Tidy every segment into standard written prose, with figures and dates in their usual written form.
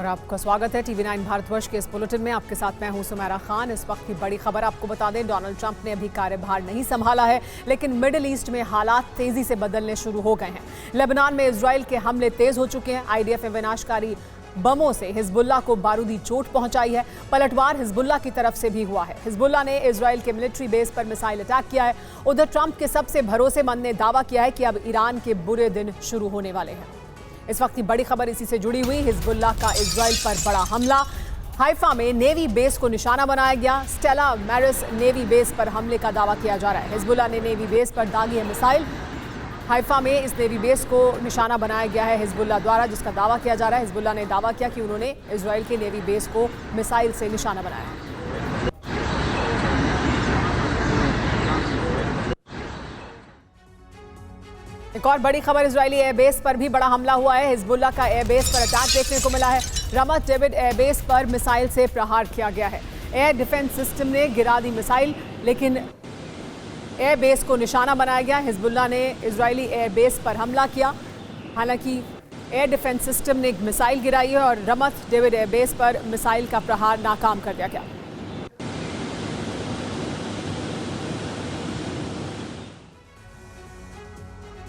और आपका स्वागत है टीवी 9 भारतवर्ष के इस बुलेटिन में। आपके साथ मैं हूं सुमेरा खान। इस वक्त की बड़ी खबर आपको बता दें, डोनाल्ड ट्रंप ने अभी कार्यभार नहीं संभाला है, लेकिन मिडिल ईस्ट में हालात तेजी से बदलने शुरू हो गए हैं। लेबनान में इजराइल के हमले तेज हो चुके हैं। आईडीएफ ने विनाशकारी बमों से हिजबुल्ला को बारूदी चोट पहुंचाई है। पलटवार हिजबुल्ला की तरफ से भी हुआ है। हिजबुल्ला ने इजराइल के मिलिट्री बेस पर मिसाइल अटैक किया है। उधर ट्रंप के सबसे भरोसेमंद ने दावा किया है कि अब ईरान के बुरे दिन शुरू होने वाले हैं। इस वक्त की बड़ी खबर इसी से जुड़ी हुई। हिजबुल्ला का इजराइल पर बड़ा हमला। हाइफा में नेवी बेस को निशाना बनाया गया। स्टेला मैरिस नेवी बेस पर हमले का दावा किया जा रहा है। हिजबुल्ला ने नेवी बेस पर दागी है मिसाइल। हाइफा में इस नेवी बेस को निशाना बनाया गया है हिजबुल्ला द्वारा, जिसका दावा किया जा रहा है। हिजबुल्ला ने दावा किया कि उन्होंने इजराइल के नेवी बेस को मिसाइल से निशाना बनाया। एक और बड़ी खबर, इजरायली एयरबेस पर भी बड़ा हमला हुआ है। हिजबुल्ला का एयरबेस पर अटैक देखने को मिला है। रमत डेविड एयरबेस पर मिसाइल से प्रहार किया गया है। एयर डिफेंस सिस्टम ने गिरा दी मिसाइल, लेकिन एयरबेस को निशाना बनाया गया। हिजबुल्ला ने इजरायली एयरबेस पर हमला किया। हालांकि एयर डिफेंस सिस्टम ने एक मिसाइल गिराई है और रमत डेविड एयरबेस पर मिसाइल का प्रहार नाकाम कर दिया गया।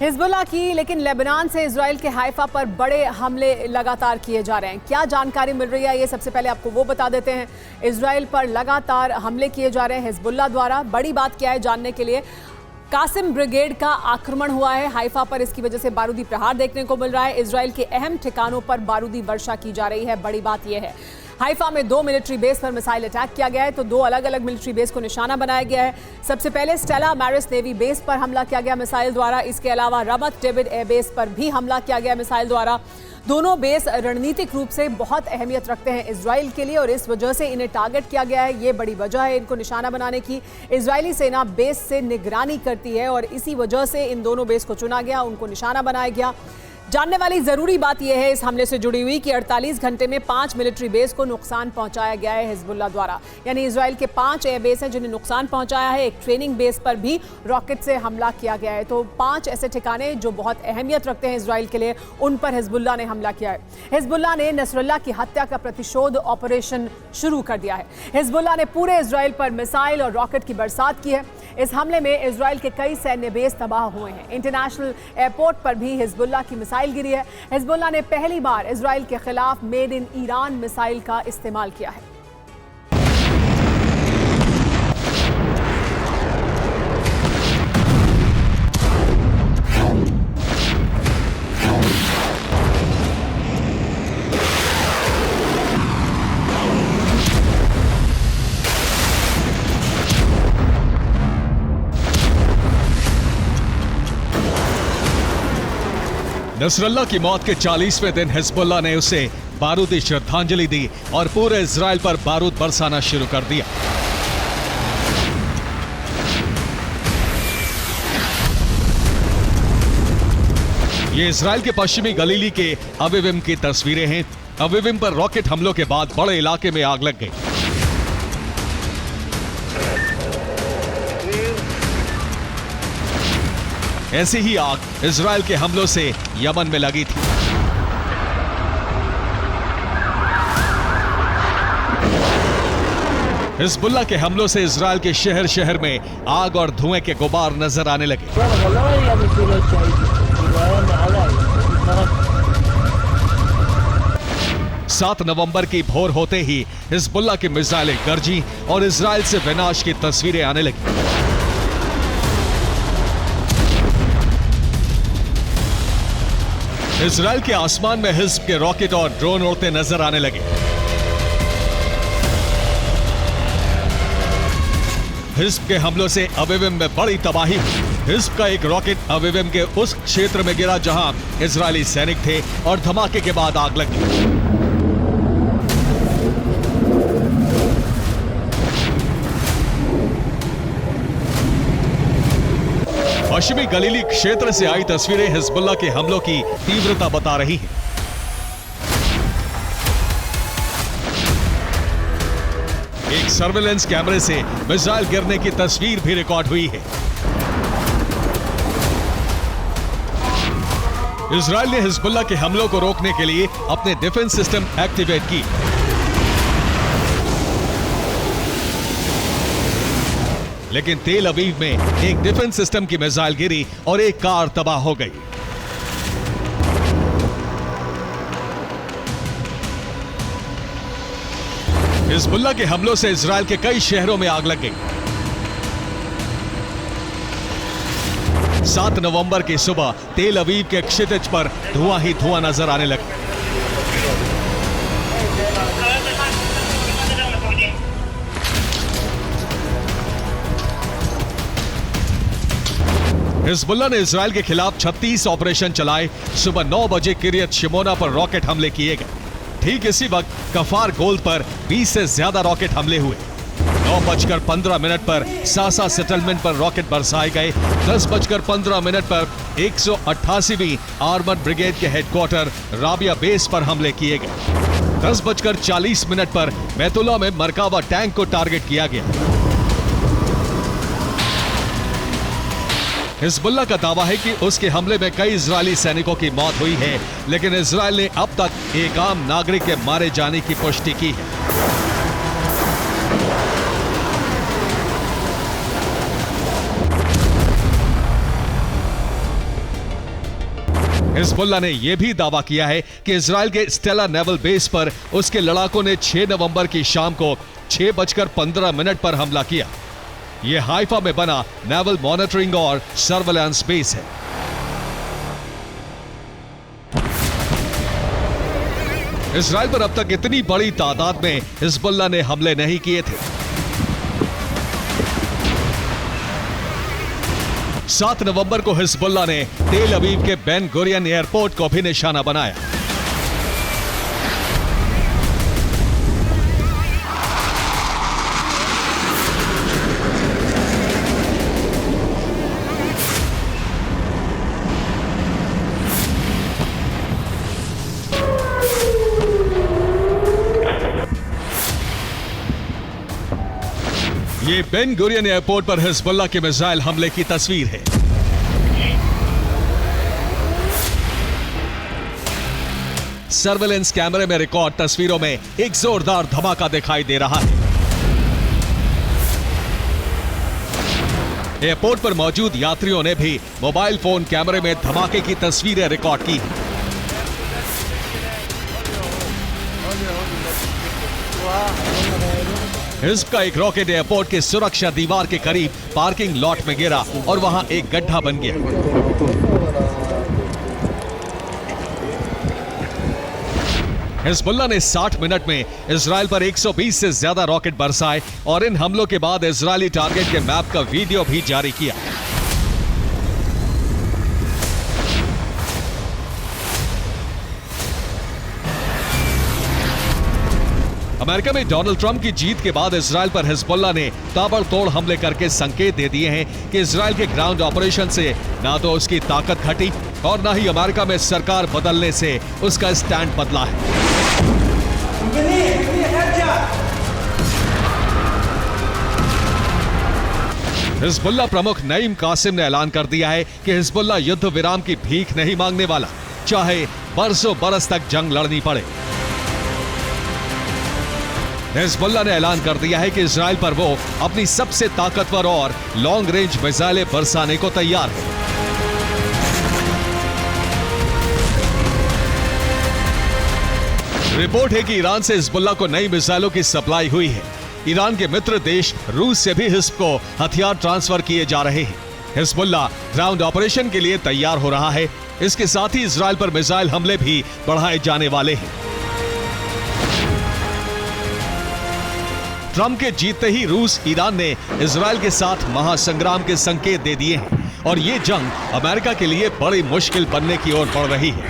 हिजबुल्ला की लेकिन लेबनान से इजराइल के हाइफा पर बड़े हमले लगातार किए जा रहे हैं। क्या जानकारी मिल रही है, ये सबसे पहले आपको वो बता देते हैं। इजराइल पर लगातार हमले किए जा रहे हैं हिजबुल्ला द्वारा। बड़ी बात क्या है जानने के लिए, कासिम ब्रिगेड का आक्रमण हुआ है हाइफा पर। इसकी वजह से बारूदी प्रहार देखने को मिल रहा है। इजराइल के अहम ठिकानों पर बारूदी वर्षा की जा रही है। बड़ी बात यह है, हाइफा में 2 मिलिट्री बेस पर मिसाइल अटैक किया गया है, तो 2 अलग अलग मिलिट्री बेस को निशाना बनाया गया है। सबसे पहले स्टेला मैरिस नेवी बेस पर हमला किया गया मिसाइल द्वारा। इसके अलावा रमत डेविड एयरबेस पर भी हमला किया गया मिसाइल द्वारा। दोनों बेस रणनीतिक रूप से बहुत अहमियत रखते हैं इजराइल के लिए और इस वजह से इन्हें टारगेट किया गया है। ये बड़ी वजह है इनको निशाना बनाने की। इजरायली सेना बेस से निगरानी करती है और इसी वजह से इन दोनों बेस को चुना गया, उनको निशाना बनाया गया। जानने वाली जरूरी बात यह है इस हमले से जुड़ी हुई कि 48 घंटे में 5 मिलिट्री बेस को नुकसान पहुंचाया गया है हिजबुल्ला द्वारा। यानी इजराइल के 5 एयरबेस हैं जिन्हें नुकसान पहुंचाया है। एक ट्रेनिंग बेस पर भी रॉकेट से हमला किया गया है। तो 5 ऐसे ठिकाने जो बहुत अहमियत रखते हैं इजराइल के लिए, उन पर हिजबुल्ला ने हमला किया है। हिजबुल्ला ने नसरुल्लाह की हत्या का प्रतिशोध ऑपरेशन शुरू कर दिया है। हिजबुल्ला ने पूरे इजराइल पर मिसाइल और रॉकेट की बरसात की है। इस हमले में इजराइल के कई सैन्य बेस तबाह हुए हैं। इंटरनेशनल एयरपोर्ट पर भी हिजबुल्ला की मिसाइल गिरी है। हिजबुल्ला ने पहली बार इजराइल के खिलाफ मेड इन ईरान मिसाइल का इस्तेमाल किया है। नसरुल्लाह की मौत के 40वें दिन हिजबुल्ला ने उसे बारूदी श्रद्धांजलि दी और पूरे इजराइल पर बारूद बरसाना शुरू कर दिया। ये इजराइल के पश्चिमी गलीली के अविविम की तस्वीरें हैं। अविविम पर रॉकेट हमलों के बाद बड़े इलाके में आग लग गई। ऐसी ही आग इजराइल के हमलों से यमन में लगी थी। हिजबुल्ला के हमलों से इजराइल के शहर शहर में आग और धुएं के गुबार नजर आने लगे। 7 नवंबर की भोर होते ही हिजबुल्ला की मिसाइलें गरजी और इजराइल से विनाश की तस्वीरें आने लगी। इजराइल के आसमान में हिज्ब के रॉकेट और ड्रोन उड़ते नजर आने लगे। हिज्ब के हमलों से अविविम में बड़ी तबाही हुई। हिज्ब का एक रॉकेट अविविम के उस क्षेत्र में गिरा जहां इजरायली सैनिक थे और धमाके के बाद आग लगी। पश्चिमी गलीली क्षेत्र से आई तस्वीरें हिजबुल्ला के हमलों की तीव्रता बता रही हैं। एक सर्वेलेंस कैमरे से मिसाइल गिरने की तस्वीर भी रिकॉर्ड हुई है। इजराइल ने हिजबुल्लाह के हमलों को रोकने के लिए अपने डिफेंस सिस्टम एक्टिवेट की। लेकिन तेल अवीव में एक डिफेंस सिस्टम की मिसाइल गिरी और एक कार तबाह हो गई। हिजबुल्लाह के हमलों से इजराइल के कई शहरों में आग लग गई। 7 नवंबर की सुबह तेल अवीव के क्षितिज पर धुआं ही धुआं नजर आने लगा। हिजबुल्लाह ने इजराइल के खिलाफ 36 ऑपरेशन चलाए। सुबह 9 बजे किरियत शिमोना पर रॉकेट हमले किए गए। ठीक इसी वक्त कफार गोल्द पर 20 से ज्यादा रॉकेट हमले हुए। 9:15 पर सासा सेटलमेंट पर रॉकेट बरसाए गए। 10:15 पर 188वीं आर्मर्ड ब्रिगेड के हेडक्वार्टर राबिया बेस पर हमले किए गए। 10:40 पर बैतुल्ला में मरकावा टैंक को टारगेट किया गया। हिजबुल्लाह का दावा है कि उसके हमले में कई इजरायली सैनिकों की मौत हुई है, लेकिन इजरायल ने अब तक एक आम नागरिक के मारे जाने की पुष्टि की है। हिजबुल्लाह ने यह भी दावा किया है कि इजरायल के स्टेला नेवल बेस पर उसके लड़ाकों ने 6 नवंबर की शाम को 6:15 पर हमला किया। यह हाइफा में बना नेवल मॉनिटरिंग और सर्वेलेंस बेस है। इजरायल पर अब तक इतनी बड़ी तादाद में हिजबुल्लाह ने हमले नहीं किए थे। 7 नवंबर को हिजबुल्लाह ने तेल अवीव के बेन गुरियन एयरपोर्ट को भी निशाना बनाया। ये बेन गुरियन एयरपोर्ट पर हिजबुल्लाह के मिसाइल हमले की तस्वीर है। सर्वेलेंस कैमरे में रिकॉर्ड तस्वीरों में एक जोरदार धमाका दिखाई दे रहा है। एयरपोर्ट पर मौजूद यात्रियों ने भी मोबाइल फोन कैमरे में धमाके की तस्वीरें रिकॉर्ड की। हिज्ब का एक रॉकेट एयरपोर्ट के सुरक्षा दीवार के करीब पार्किंग लॉट में गिरा और वहां एक गड्ढा बन गया। हिजबुल्लाह ने 60 मिनट में इजराइल पर 120 से ज्यादा रॉकेट बरसाए और इन हमलों के बाद इजरायली टारगेट के मैप का वीडियो भी जारी किया। अमेरिका में डोनाल्ड ट्रंप की जीत के बाद इजराइल पर हिजबुल्लाह ने ताबड़तोड़ हमले करके संकेत दे दिए हैं कि इजराइल के ग्राउंड ऑपरेशन से ना तो उसकी ताकत घटी और ना ही अमेरिका में सरकार बदलने से उसका स्टैंड बदला है। हिजबुल्लाह प्रमुख नईम कासिम ने ऐलान कर दिया है कि हिजबुल्लाह युद्ध विराम की भीख नहीं मांगने वाला, चाहे बरसों बरस तक जंग लड़नी पड़े। हिजबुल्लाह ने ऐलान कर दिया है कि इजराइल पर वो अपनी सबसे ताकतवर और लॉन्ग रेंज मिसाइलें बरसाने को तैयार है। रिपोर्ट है कि ईरान से हिजबुल्लाह को नई मिसाइलों की सप्लाई हुई है। ईरान के मित्र देश रूस से भी हिज्ब को हथियार ट्रांसफर किए जा रहे हैं। हिजबुल्लाह ग्राउंड ऑपरेशन के लिए तैयार हो रहा है। इसके साथ ही इजराइल पर मिसाइल हमले भी बढ़ाए जाने वाले हैं। ट्रंप के जीतते ही रूस ईरान ने इजराइल के साथ महासंग्राम के संकेत दे दिए हैं और ये जंग अमेरिका के लिए बड़ी मुश्किल बनने की ओर बढ़ रही है।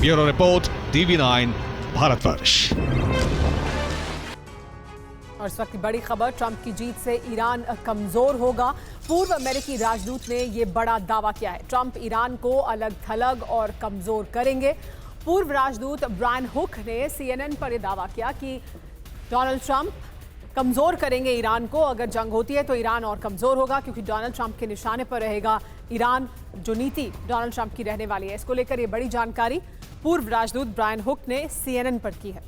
Bureau report, TV9 Bharatvarsh. और इस वक्त की बड़ी खबर, ट्रंप की जीत से ईरान कमजोर होगा। पूर्व अमेरिकी राजदूत ने यह बड़ा दावा किया है। ट्रंप ईरान को अलग थलग और कमजोर करेंगे। पूर्व राजदूत ब्रायन हुक ने CNN पर यह दावा किया कि डोनाल्ड ट्रंप कमजोर करेंगे ईरान को। अगर जंग होती है तो ईरान और कमजोर होगा, क्योंकि डोनाल्ड ट्रंप के निशाने पर रहेगा ईरान। जो नीति डोनाल्ड ट्रंप की रहने वाली है, इसको लेकर ये बड़ी जानकारी पूर्व राजदूत ब्रायन हुक ने CNN पर की है।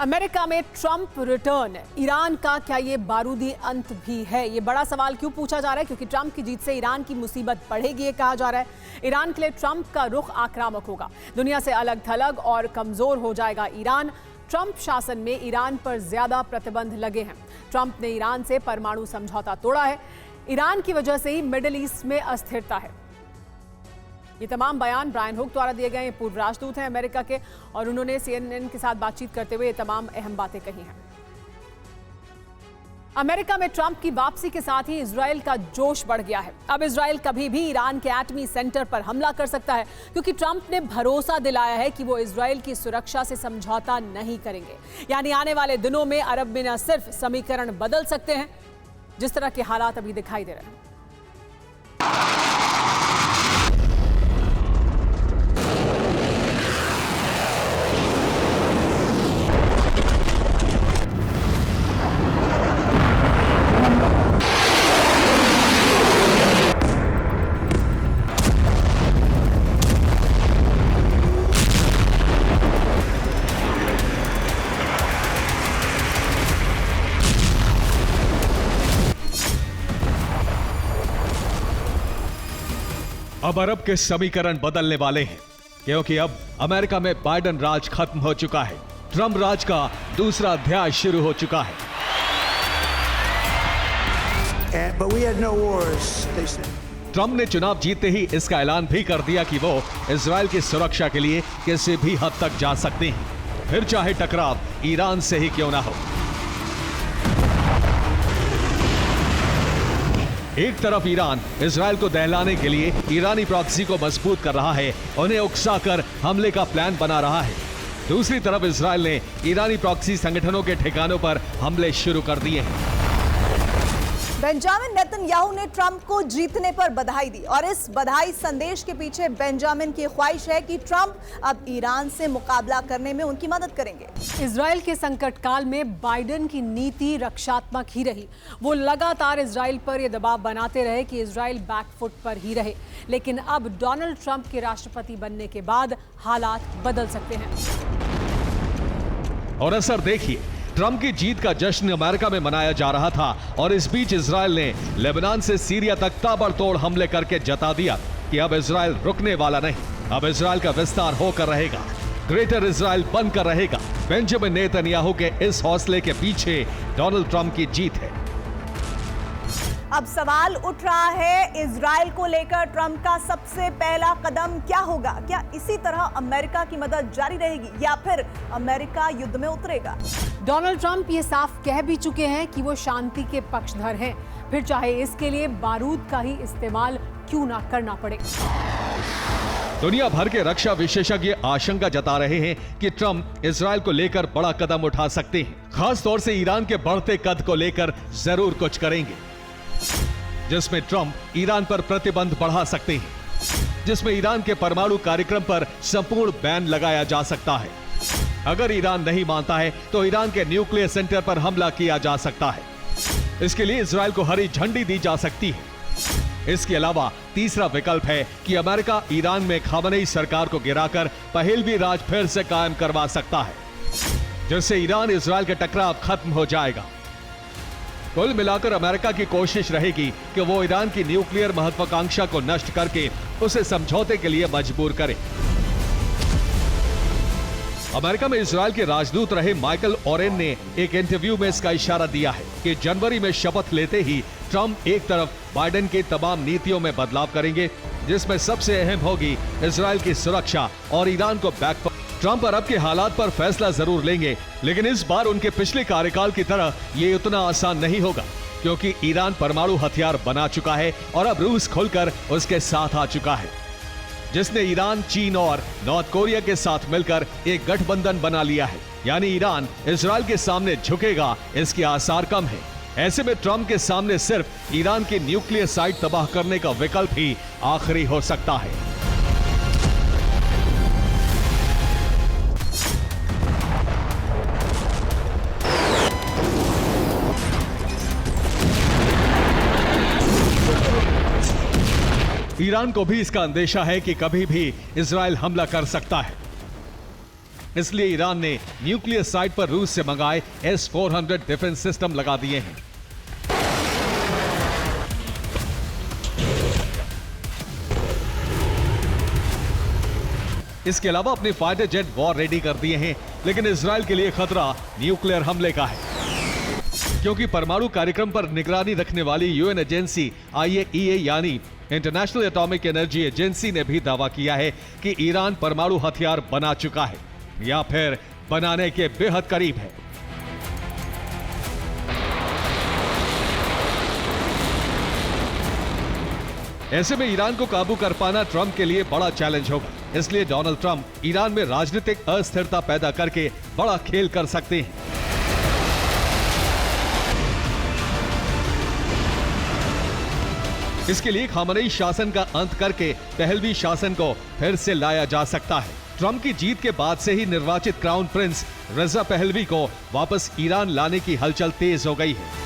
अमेरिका में ट्रंप रिटर्न, ईरान का क्या ये बारूदी अंत भी है? ये बड़ा सवाल क्यों पूछा जा रहा है? क्योंकि ट्रंप की जीत से ईरान की मुसीबत बढ़ेगी, ये कहा जा रहा है। ईरान के लिए ट्रंप का रुख आक्रामक होगा, दुनिया से अलग थलग और कमजोर हो जाएगा ईरान। ट्रंप शासन में ईरान पर ज्यादा प्रतिबंध लगे हैं। ट्रंप ने ईरान से परमाणु समझौता तोड़ा है। ईरान की वजह से ही मिडिल ईस्ट में अस्थिरता है। ये तमाम बयान ब्रायन हुक द्वारा दिए गए हैं। पूर्व राजदूत हैं अमेरिका के, और उन्होंने CNN के साथ बातचीत करते हुए ये तमाम अहम बातें कही हैं। अमेरिका में ट्रंप की वापसी के साथ ही इजराइल का जोश बढ़ गया है। अब इजराइल कभी भी ईरान के एटमी सेंटर पर हमला कर सकता है, क्योंकि ट्रंप ने भरोसा दिलाया है कि वो इजराइल की सुरक्षा से समझौता नहीं करेंगे। यानी आने वाले दिनों में अरब में न सिर्फ समीकरण बदल सकते हैं, जिस तरह के हालात अभी दिखाई दे रहे हैं। अब अरब के समीकरण बदलने वाले हैं, क्योंकि अब अमेरिका में बाइडेन राज खत्म हो चुका है। ट्रंप राज का दूसरा अध्याय शुरू हो चुका है। ट्रंप ने चुनाव जीतते ही इसका ऐलान भी कर दिया कि वो इजराइल की सुरक्षा के लिए किसी भी हद तक जा सकते हैं, फिर चाहे टकराव ईरान से ही क्यों ना हो। एक तरफ ईरान इजराइल को दहलाने के लिए ईरानी प्रॉक्सी को मजबूत कर रहा है, उन्हें उकसाकर हमले का प्लान बना रहा है। दूसरी तरफ इजराइल ने ईरानी प्रॉक्सी संगठनों के ठिकानों पर हमले शुरू कर दिए हैं। बेंजामिन नेतन्याहू ने ट्रंप को जीतने पर बधाई दी, और इस बधाई संदेश के पीछे बेंजामिन की ख्वाहिश है कि ट्रंप अब ईरान से मुकाबला करने में उनकी मदद करेंगे। इजराइल के संकट काल में बाइडेन की नीति रक्षात्मक ही रही। वो लगातार इजराइल पर यह दबाव बनाते रहे कि इजराइल बैकफुट पर ही रहे। लेकिन अब डोनाल्ड ट्रंप के राष्ट्रपति बनने के बाद हालात बदल सकते हैं। और असर देखिए, ट्रंप की जीत का जश्न अमेरिका में मनाया जा रहा था, और इस बीच इजराइल ने लेबनान से सीरिया तक ताबड़तोड़ हमले करके जता दिया कि अब इजराइल रुकने वाला नहीं। अब इजराइल का विस्तार होकर रहेगा, ग्रेटर इजराइल बनकर रहेगा। बेंजामिन नेतन्याहू के इस हौसले के पीछे डोनाल्ड ट्रंप की जीत है। अब सवाल उठ रहा है, इजराइल को लेकर ट्रंप का सबसे पहला कदम क्या होगा? क्या इसी तरह अमेरिका की मदद जारी रहेगी, या फिर अमेरिका युद्ध में उतरेगा? डोनाल्ड ट्रंप ये साफ कह भी चुके हैं कि वो शांति के पक्षधर हैं, फिर चाहे इसके लिए बारूद का ही इस्तेमाल क्यों ना करना पड़े। दुनिया भर के रक्षा विशेषज्ञ आशंका जता रहे हैं कि ट्रंप इजराइल को लेकर बड़ा कदम उठा सकते हैं। खास तौर से ईरान के बढ़ते कद को लेकर जरूर कुछ करेंगे, जिसमें ट्रंप ईरान पर प्रतिबंध बढ़ा सकते हैं, जिसमें ईरान के परमाणु कार्यक्रम पर संपूर्ण बैन लगाया जा सकता है। अगर ईरान नहीं मानता है तो ईरान के न्यूक्लियर सेंटर पर हमला किया जा सकता है। इसके लिए इजराइल को हरी झंडी दी जा सकती है। इसके अलावा तीसरा विकल्प है कि अमेरिका ईरान में खामनेई सरकार को गिराकर पहलवी राज फिर से कायम करवा सकता है, जिससे ईरान इजराइल के टकराव खत्म हो जाएगा। कुल मिलाकर अमेरिका की कोशिश रहेगी कि वो ईरान की न्यूक्लियर महत्वाकांक्षा को नष्ट करके उसे समझौते के लिए मजबूर करे। अमेरिका में इजराइल के राजदूत रहे माइकल ओरेन ने एक इंटरव्यू में इसका इशारा दिया है कि जनवरी में शपथ लेते ही ट्रंप एक तरफ बाइडेन की तमाम नीतियों में बदलाव करेंगे, जिसमें सबसे अहम होगी इजराइल की सुरक्षा और ईरान को बैक। ट्रंप अरब के हालात पर फैसला जरूर लेंगे, लेकिन इस बार उनके पिछले कार्यकाल की तरह ये उतना आसान नहीं होगा, क्योंकि ईरान परमाणु हथियार बना चुका है और अब रूस खुलकर उसके साथ आ चुका है, जिसने ईरान, चीन और नॉर्थ कोरिया के साथ मिलकर एक गठबंधन बना लिया है। यानी ईरान इजराइल के सामने झुकेगा, इसके आसार कम है। ऐसे में ट्रंप के सामने सिर्फ ईरान की न्यूक्लियर साइट तबाह करने का विकल्प ही आखिरी हो सकता है। ईरान को भी इसका अंदेशा है कि कभी भी इजराइल हमला कर सकता है, इसलिए ईरान ने न्यूक्लियर साइट पर रूस से मंगाए S-400 डिफेंस सिस्टम लगा दिए हैं। इसके अलावा अपने फाइटर जेट वॉर रेडी कर दिए हैं, लेकिन इजराइल के लिए खतरा न्यूक्लियर हमले का है, क्योंकि परमाणु कार्यक्रम पर निगरानी रखने वाली यूएन एजेंसी IAEA यानी इंटरनेशनल एटॉमिक एनर्जी एजेंसी ने भी दावा किया है कि ईरान परमाणु हथियार बना चुका है या फिर बनाने के बेहद करीब है। ऐसे में ईरान को काबू कर पाना ट्रंप के लिए बड़ा चैलेंज होगा, इसलिए डोनाल्ड ट्रंप ईरान में राजनीतिक अस्थिरता पैदा करके बड़ा खेल कर सकते हैं। इसके लिए खामनेई शासन का अंत करके पहलवी शासन को फिर से लाया जा सकता है। ट्रंप की जीत के बाद से ही निर्वाचित क्राउन प्रिंस रजा पहलवी को वापस ईरान लाने की हलचल तेज हो गई है।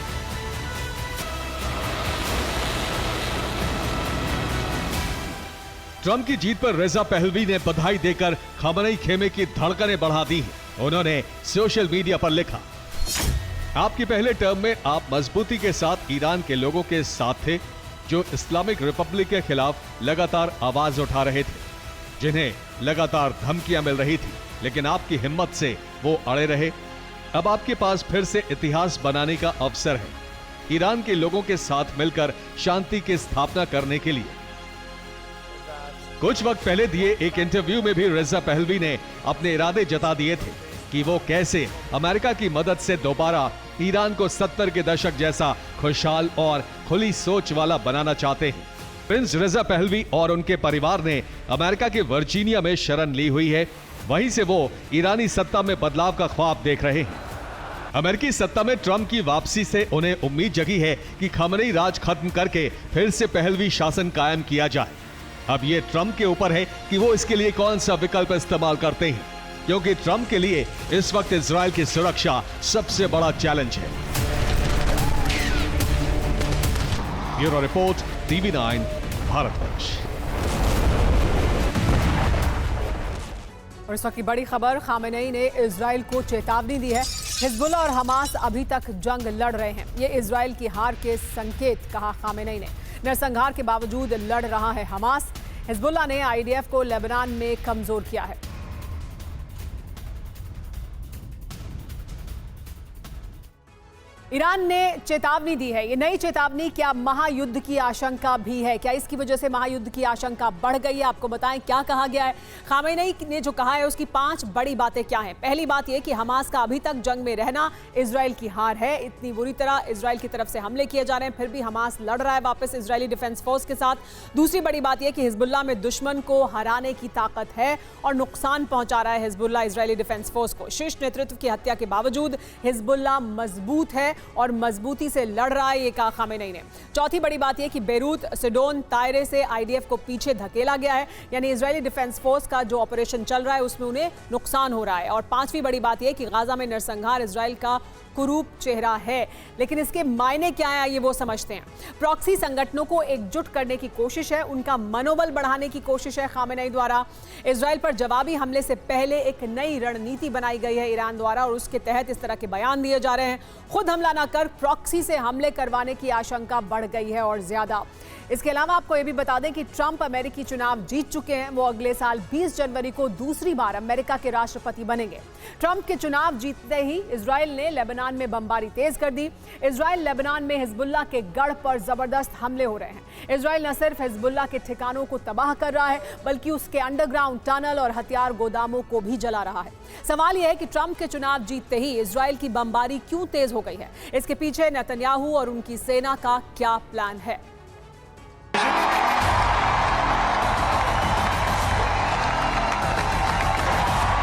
ट्रंप की जीत पर रजा पहलवी ने बधाई देकर खामनेई खेमे की धड़कनें बढ़ा दी हैं। उन्होंने सोशल मीडिया पर लिखा, आपके पहले टर्म में आप मजबूती के साथ ईरान के लोगों के साथ थे जो इस्लामिक रिपब्लिक के खिलाफ लगातार आवाज उठा रहे थे, जिन्हें लगातार धमकियां मिल रही थी, लेकिन आपकी हिम्मत से वो अड़े रहे। अब आपके पास फिर से इतिहास बनाने का अवसर है, ईरान के लोगों के साथ मिलकर शांति की स्थापना करने के लिए। कुछ वक्त पहले दिए एक इंटरव्यू में भी रजा पहलवी ने अपने इरादे जता दिए थे कि वो कैसे अमेरिका की मदद से दोबारा ईरान को 70 के दशक जैसा खुशहाल और खुली सोच वाला बनाना चाहते हैं। प्रिंस रजा पहलवी और उनके परिवार ने अमेरिका के वर्जीनिया में शरण ली हुई है, वहीं से वो ईरानी सत्ता में बदलाव का ख्वाब देख रहे हैं। अमेरिकी सत्ता में ट्रंप की वापसी से उन्हें उम्मीद जगी है कि खामनेई राज खत्म करके फिर से पहलवी शासन कायम किया जाए। अब ये ट्रंप के ऊपर है कि वो इसके लिए कौन सा विकल्प इस्तेमाल करते हैं, क्योंकि ट्रंप के लिए इस वक्त इजराइल की सुरक्षा सबसे बड़ा चैलेंज है। Bureau report, TV9 Bharatvarsh. और इस वक्त की बड़ी खबर, खामेनेई ने इजराइल को चेतावनी दी है। हिजबुल्लाह और हमास अभी तक जंग लड़ रहे हैं, ये इजराइल की हार के संकेत, कहा खामेनेई ने। नरसंहार के बावजूद लड़ रहा है हमास। हिजबुल्लाह ने IDF को लेबनान में कमजोर किया है। ईरान ने चेतावनी दी है। ये नई चेतावनी क्या महायुद्ध की आशंका भी है? क्या इसकी वजह से महायुद्ध की आशंका बढ़ गई है? आपको बताएं क्या कहा गया है। खामेनेई ने जो कहा है उसकी 5 बड़ी बातें क्या हैं। पहली बात यह कि हमास का अभी तक जंग में रहना इजराइल की हार है। इतनी बुरी तरह इजराइल की तरफ से हमले किए जा रहे हैं, फिर भी हमास लड़ रहा है वापस इजरायली डिफेंस फोर्स के साथ। दूसरी बड़ी बात यह कि हिजबुल्लाह में दुश्मन को हराने की ताकत है और नुकसान पहुंचा रहा है हिजबुल्लाह इजरायली डिफेंस फोर्स को। शीर्ष नेतृत्व की हत्या के बावजूद हिजबुल्लाह मजबूत है और मजबूती से लड़ रहा है, ये कहा खामेनेई ने। चौथी बड़ी बात यह कि बेरूत, सिडोन, तायरे से IDF को पीछे धकेला गया है, यानी इजरायली डिफेंस फोर्स का जो ऑपरेशन चल रहा है उसमें उन्हें नुकसान हो रहा है। और पांचवी बड़ी बात यह कि गाजा में नरसंहार इजराइल का कुरूप चेहरा है, लेकिन इसके मायने क्या है ये वो समझते हैं। प्रॉक्सी संगठनों को एकजुट करने की कोशिश है, उनका मनोबल बढ़ाने की कोशिश है खामेनेई द्वारा। इजराइल पर जवाबी हमले से पहले एक नई रणनीति बनाई गई है ईरान द्वारा और उसके तहत इस तरह के बयान दिए जा रहे हैं। खुद हमला न कर प्रॉक्सी से हमले करवाने की आशंका बढ़ गई है और ज्यादा। इसके अलावा आपको यह भी बता दें कि ट्रंप अमेरिकी चुनाव जीत चुके हैं। वो अगले साल 20 जनवरी को दूसरी बार अमेरिका के राष्ट्रपति बनेंगे। ट्रंप के चुनाव जीतते ही इजराइल ने लेबनान में बमबारी तेज कर दी। इजराइल लेबनान में हिजबुल्लाह के गढ़ पर जबरदस्त हमले हो रहे हैं। इजराइल न सिर्फ हिजबुल्लाह के ठिकानों को तबाह कर रहा है, बल्कि उसके अंडरग्राउंड टनल और हथियार गोदामों को भी जला रहा है। सवाल यह है कि ट्रंप के चुनाव जीतते ही इजराइल की बमबारी क्यों तेज हो गई है? इसके पीछे नेतन्याहू और उनकी सेना का क्या प्लान है?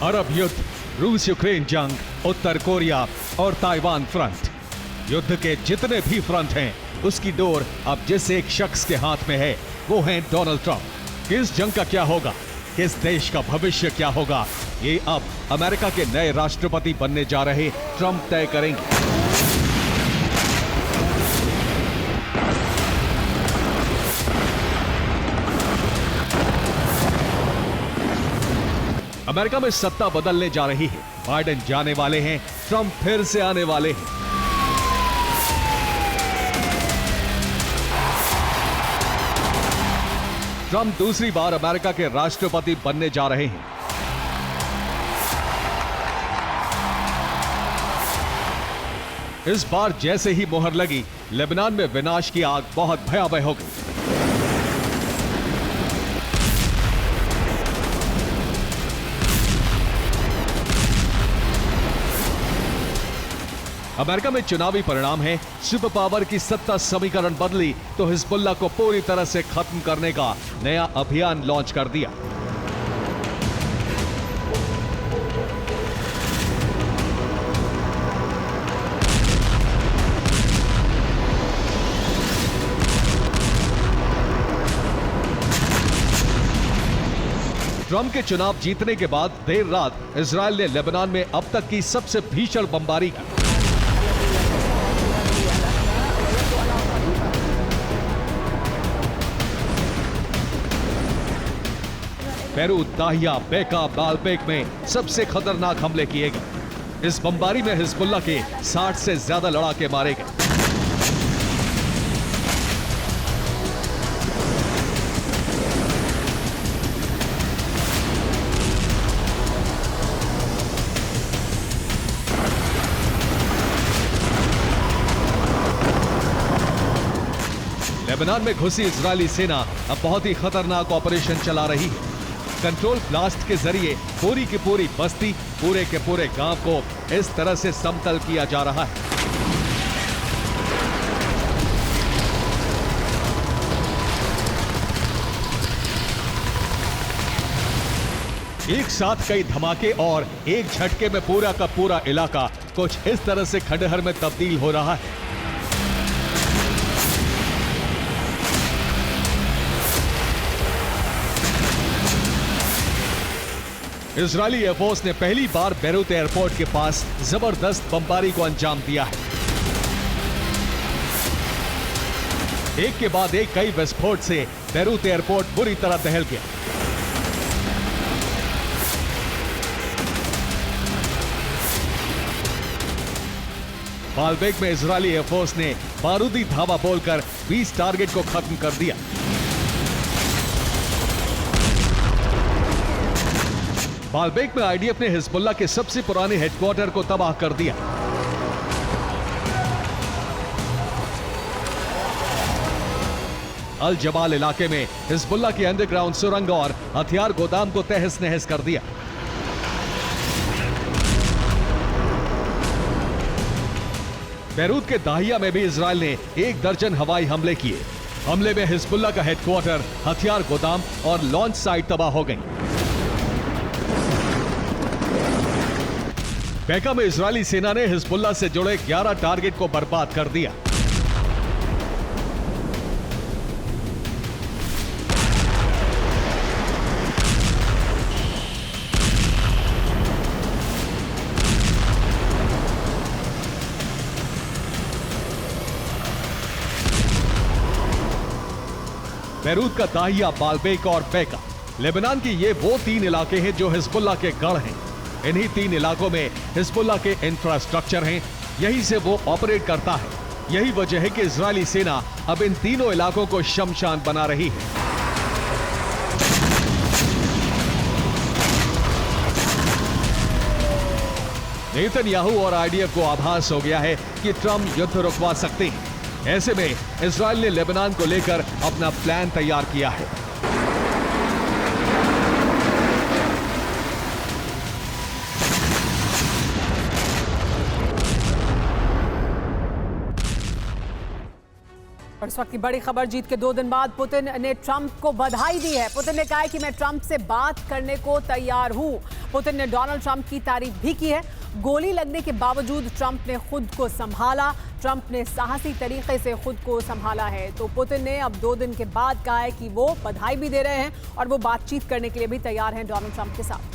अरब युद्ध, रूस यूक्रेन जंग, उत्तर कोरिया और ताइवान फ्रंट। युद्ध के जितने भी फ्रंट हैं, उसकी डोर अब जिस एक शख्स के हाथ में है वो है डोनाल्ड ट्रंप। किस जंग का क्या होगा, किस देश का भविष्य क्या होगा, ये अब अमेरिका के नए राष्ट्रपति बनने जा रहे ट्रंप तय करेंगे। अमेरिका में सत्ता बदलने जा रही है। बाइडेन जाने वाले हैं, ट्रंप फिर से आने वाले हैं। ट्रंप दूसरी बार अमेरिका के राष्ट्रपति बनने जा रहे हैं। इस बार जैसे ही मोहर लगी, लेबनान में विनाश की आग बहुत भयावह हो गई। अमेरिका में चुनावी परिणाम है, सुपर पावर की सत्ता समीकरण बदली तो हिजबुल्लाह को पूरी तरह से खत्म करने का नया अभियान लॉन्च कर दिया। ट्रंप के चुनाव जीतने के बाद देर रात इजरायल ने लेबनान में अब तक की सबसे भीषण बमबारी की। बेरूत, दाहिया, बेका, बालबेक में सबसे खतरनाक हमले किए गए। इस बमबारी में हिजबुल्लाह के 60 से ज्यादा लड़ाके मारे गए। लेबनान में घुसी इजरायली सेना अब बहुत ही खतरनाक ऑपरेशन चला रही है। कंट्रोल ब्लास्ट के जरिए पूरी की पूरी बस्ती, पूरे के पूरे गांव को इस तरह से समतल किया जा रहा है। एक साथ कई धमाके और एक झटके में पूरा का पूरा इलाका कुछ इस तरह से खंडहर में तब्दील हो रहा है। इजरायली एयरफोर्स ने पहली बार बेरूत एयरपोर्ट के पास जबरदस्त बमबारी को अंजाम दिया है। एक के बाद एक कई विस्फोट से बेरूत एयरपोर्ट बुरी तरह दहल गया। बालबेक में इजरायली एयरफोर्स ने बारूदी धावा बोलकर 20 टारगेट को खत्म कर दिया। बालबेक में आईडीएफ ने हिजबुल्लाह के सबसे पुराने हेडक्वार्टर को तबाह कर दिया। अल जबाल इलाके में हिजबुल्लाह की अंडरग्राउंड सुरंग और हथियार गोदाम को तहस नहस कर दिया। बेरूत के दाहिया में भी इजरायल ने 1 दर्जन हवाई हमले किए। हमले में हिजबुल्लाह का हेडक्वार्टर, हथियार गोदाम और लॉन्च साइट तबाह हो गई। बेका में इजरायली सेना ने हिजबुल्लाह से जुड़े 11 टारगेट को बर्बाद कर दिया। बेरूत का दाहिया, बालबेक और बेका लेबनान की ये वो 3 इलाके हैं जो हिजबुल्लाह के गढ़ हैं। इन्हीं 3 इलाकों में हिजबुल्लाह के इंफ्रास्ट्रक्चर हैं, यहीं से वो ऑपरेट करता है। यही वजह है कि इजरायली सेना अब इन तीनों इलाकों को शमशान बना रही है। नेतन्याहू और आईडीएफ को आभास हो गया है कि ट्रंप युद्ध रुकवा सकते हैं। ऐसे में इजरायल ने लेबनान को लेकर अपना प्लान तैयार किया है। और इस वक्त की बड़ी खबर, जीत के 2 दिन बाद पुतिन ने ट्रंप को बधाई दी है। पुतिन ने कहा है कि मैं ट्रंप से बात करने को तैयार हूं। पुतिन ने डोनाल्ड ट्रंप की तारीफ भी की है। गोली लगने के बावजूद ट्रंप ने खुद को संभाला। ट्रंप ने साहसी तरीके से खुद को संभाला है। तो पुतिन ने अब 2 दिन के बाद कहा है कि वो बधाई भी दे रहे हैं और वो बातचीत करने के लिए भी तैयार हैं डोनाल्ड ट्रंप के साथ।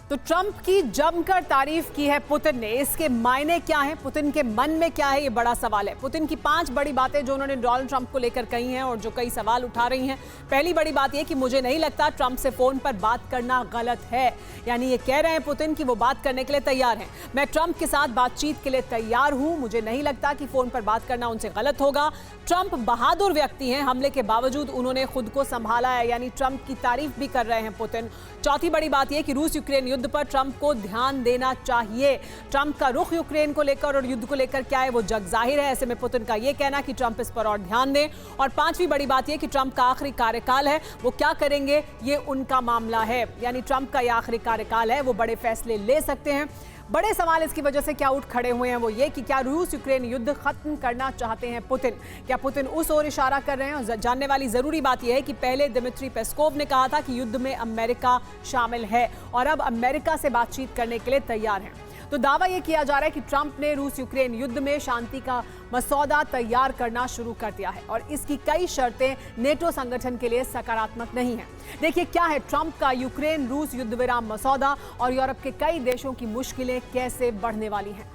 तो ट्रंप की जमकर तारीफ की है पुतिन ने। इसके मायने क्या हैं, पुतिन के मन में क्या है, ये बड़ा सवाल है। पुतिन की 5 बड़ी बातें जो उन्होंने डोनाल्ड ट्रंप को लेकर कही हैं और जो कई सवाल उठा रही हैं। पहली बड़ी बात ये कि मुझे नहीं लगता ट्रंप से फोन पर बात करना गलत है। यानी ये कह रहे हैं पुतिन कि वो बात करने के लिए तैयार हैं। मैं ट्रंप के साथ बातचीत के लिए तैयार हूं, मुझे नहीं लगता कि फोन पर बात करना उनसे गलत होगा। ट्रंप बहादुर व्यक्ति हैं, हमले के बावजूद उन्होंने खुद को संभाला है। यानी ट्रंप की तारीफ भी कर रहे हैं पुतिन। चौथी बड़ी बात यह कि रूस यूक्रेन युद्ध पर ट्रंप को ध्यान देना चाहिए। ट्रंप का रुख यूक्रेन को लेकर और युद्ध को लेकर क्या है वो जग जाहिर है। ऐसे में पुतिन का यह कहना कि ट्रंप इस पर और ध्यान दें। और पांचवी बड़ी बात यह कि ट्रंप का आखिरी कार्यकाल है, वो क्या करेंगे ये उनका मामला है। यानी ट्रंप का यह आखिरी कार्यकाल है, वो बड़े फैसले ले सकते हैं। बड़े सवाल इसकी वजह से क्या उठ खड़े हुए हैं वो ये कि क्या रूस यूक्रेन युद्ध खत्म करना चाहते हैं पुतिन। क्या पुतिन उस ओर इशारा कर रहे हैं। और जानने वाली जरूरी बात यह है कि पहले दिमित्री पेस्कोव ने कहा था कि युद्ध में अमेरिका शामिल है और अब अमेरिका से बातचीत करने के लिए तैयार हैं। तो दावा यह किया जा रहा है कि ट्रंप ने रूस यूक्रेन युद्ध में शांति का मसौदा तैयार करना शुरू कर दिया है और इसकी कई शर्तें नेटो संगठन के लिए सकारात्मक नहीं है। देखिए क्या है ट्रंप का यूक्रेन रूस युद्ध विराम मसौदा और यूरोप के कई देशों की मुश्किलें कैसे बढ़ने वाली हैं।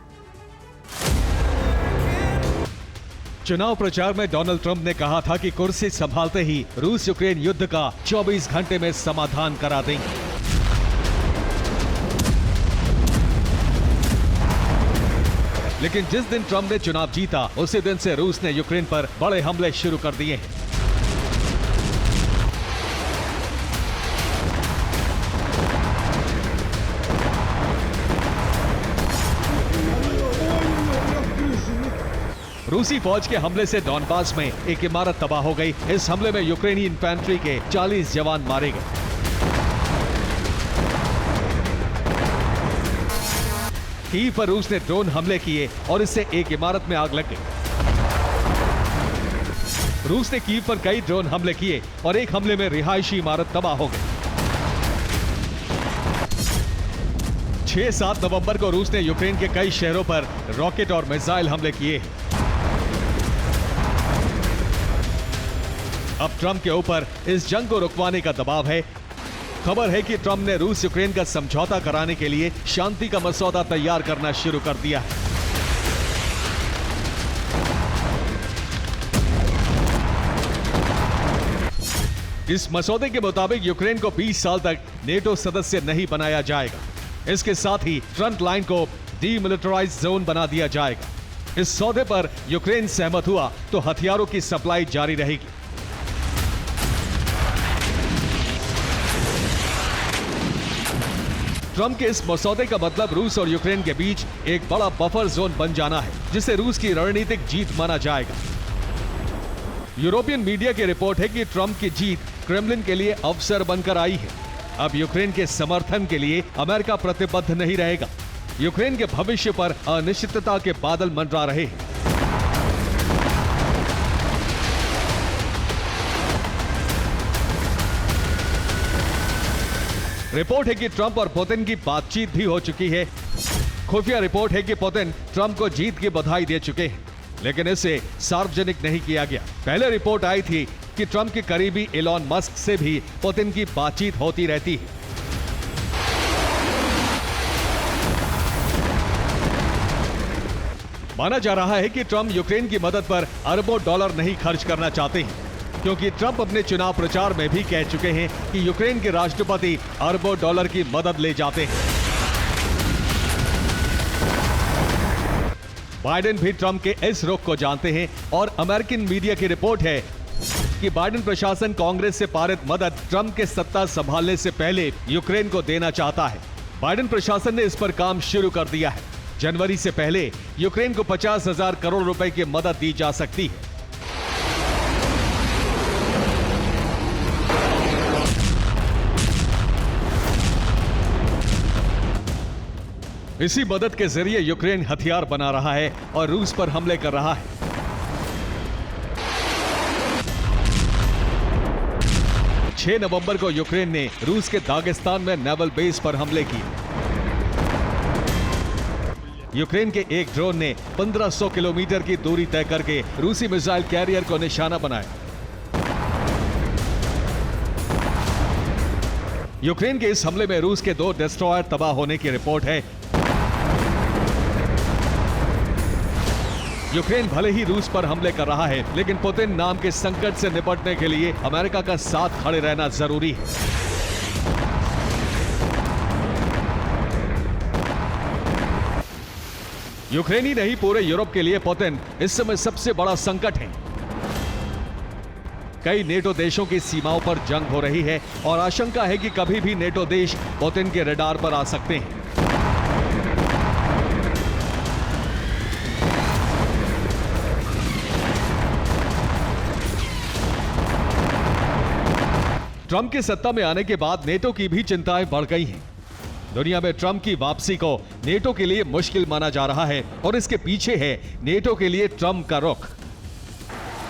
चुनाव प्रचार में डोनाल्ड ट्रंप ने कहा था कि कुर्सी संभालते ही रूस यूक्रेन युद्ध का 24 घंटे में समाधान करा देंगे। लेकिन जिस दिन ट्रंप ने चुनाव जीता उसी दिन से रूस ने यूक्रेन पर बड़े हमले शुरू कर दिए हैं। रूसी फौज के हमले से डॉनबास में एक इमारत तबाह हो गई। इस हमले में यूक्रेनी इन्फेंट्री के 40 जवान मारे गए। कीव पर रूस ने ड्रोन हमले किए और इससे एक इमारत में आग लग गई। रूस ने कीव पर कई ड्रोन हमले किए और एक हमले में रिहायशी इमारत तबाह हो गई। 6-7 नवंबर को रूस ने यूक्रेन के कई शहरों पर रॉकेट और मिसाइल हमले किए। अब ट्रंप के ऊपर इस जंग को रुकवाने का दबाव है। खबर है कि ट्रंप ने रूस यूक्रेन का समझौता कराने के लिए शांति का मसौदा तैयार करना शुरू कर दिया है। इस मसौदे के मुताबिक यूक्रेन को 20 साल तक नेटो सदस्य नहीं बनाया जाएगा। इसके साथ ही फ्रंट लाइन को डीमिलिटराइज्ड जोन बना दिया जाएगा। इस सौदे पर यूक्रेन सहमत हुआ तो हथियारों की सप्लाई जारी रहेगी। ट्रंप के इस मसौदे का मतलब रूस और यूक्रेन के बीच एक बड़ा बफर जोन बन जाना है, जिसे रूस की रणनीतिक जीत माना जाएगा। यूरोपियन मीडिया की रिपोर्ट है कि ट्रंप की जीत क्रेमलिन के लिए अवसर बनकर आई है। अब यूक्रेन के समर्थन के लिए अमेरिका प्रतिबद्ध नहीं रहेगा। यूक्रेन के भविष्य पर अनिश्चितता के बादल मंडरा रहे हैं। रिपोर्ट है कि ट्रंप और पुतिन की बातचीत भी हो चुकी है। खुफिया रिपोर्ट है कि पुतिन ट्रंप को जीत की बधाई दे चुके हैं, लेकिन इसे सार्वजनिक नहीं किया गया। पहले रिपोर्ट आई थी कि ट्रंप के करीबी एलॉन मस्क से भी पुतिन की बातचीत होती रहती है। माना जा रहा है कि ट्रंप यूक्रेन की मदद पर अरबों डॉलर नहीं खर्च करना चाहते हैं, क्योंकि ट्रंप अपने चुनाव प्रचार में भी कह चुके हैं कि यूक्रेन के राष्ट्रपति अरबों डॉलर की मदद ले जाते हैं। बाइडेन भी ट्रंप के इस रुख को जानते हैं और अमेरिकन मीडिया की रिपोर्ट है कि बाइडेन प्रशासन कांग्रेस से पारित मदद ट्रंप के सत्ता संभालने से पहले यूक्रेन को देना चाहता है। बाइडेन प्रशासन ने इस पर काम शुरू कर दिया है। जनवरी से पहले यूक्रेन को 50,000 करोड़ रुपए की मदद दी जा सकती है। इसी मदद के जरिए यूक्रेन हथियार बना रहा है और रूस पर हमले कर रहा है। छह नवंबर को यूक्रेन ने रूस के दागिस्तान में नेवल बेस पर हमले किए। यूक्रेन के एक ड्रोन ने 1500 किलोमीटर की दूरी तय करके रूसी मिसाइल कैरियर को निशाना बनाया। यूक्रेन के इस हमले में रूस के 2 डिस्ट्रॉयर तबाह होने की रिपोर्ट है। यूक्रेन भले ही रूस पर हमले कर रहा है, लेकिन पुतिन नाम के संकट से निपटने के लिए अमेरिका का साथ खड़े रहना जरूरी है। यूक्रेन ही नहीं, पूरे यूरोप के लिए पुतिन इस समय सबसे बड़ा संकट है। कई नेटो देशों की सीमाओं पर जंग हो रही है और आशंका है कि कभी भी नेटो देश पुतिन के रडार पर आ सकते हैं। ट्रंप के सत्ता में आने के बाद नेटो की भी चिंताएं बढ़ गई हैं। दुनिया में ट्रंप की वापसी को नेटो के लिए मुश्किल माना जा रहा है और इसके पीछे है नेटो के लिए ट्रंप का रुख।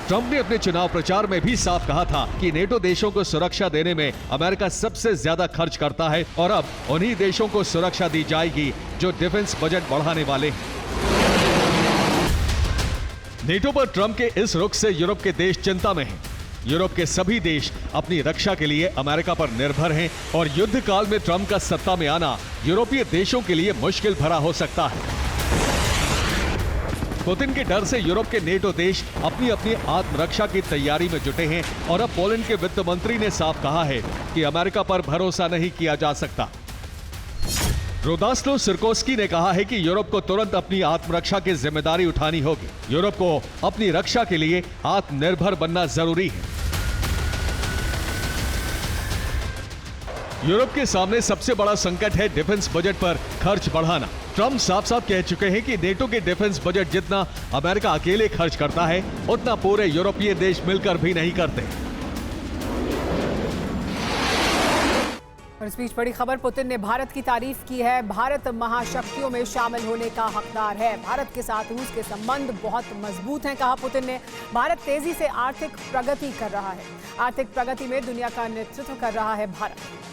ट्रंप ने अपने चुनाव प्रचार में भी साफ कहा था कि नेटो देशों को सुरक्षा देने में अमेरिका सबसे ज्यादा खर्च करता है और अब उन्हीं देशों को सुरक्षा दी जाएगी जो डिफेंस बजट बढ़ाने वाले हैं। नेटो पर ट्रंप के इस रुख से यूरोप के देश चिंता में हैं। यूरोप के सभी देश अपनी रक्षा के लिए अमेरिका पर निर्भर हैं और युद्ध काल में ट्रंप का सत्ता में आना यूरोपीय देशों के लिए मुश्किल भरा हो सकता है। पुतिन के डर से यूरोप के नेटो देश अपनी अपनी आत्मरक्षा की तैयारी में जुटे हैं और अब पोलैंड के वित्त मंत्री ने साफ कहा है कि अमेरिका पर भरोसा नहीं किया जा सकता। रोदास्लो सिरकोस्की ने कहा है कि यूरोप को तुरंत अपनी आत्मरक्षा की जिम्मेदारी उठानी होगी। यूरोप को अपनी रक्षा के लिए आत्मनिर्भर बनना जरूरी है। यूरोप के सामने सबसे बड़ा संकट है डिफेंस बजट पर खर्च बढ़ाना। ट्रंप साफ साफ कह चुके हैं कि नेटो के डिफेंस बजट जितना अमेरिका अकेले खर्च करता है, उतना पूरे यूरोपीय देश मिलकर भी नहीं करते। और इस बीच बड़ी खबर, पुतिन ने भारत की तारीफ की है। भारत महाशक्तियों में शामिल होने का हकदार है। भारत के साथ रूस के संबंध बहुत मजबूत हैं, कहा पुतिन ने। भारत तेजी से आर्थिक प्रगति कर रहा है। आर्थिक प्रगति में दुनिया का नेतृत्व कर रहा है भारत।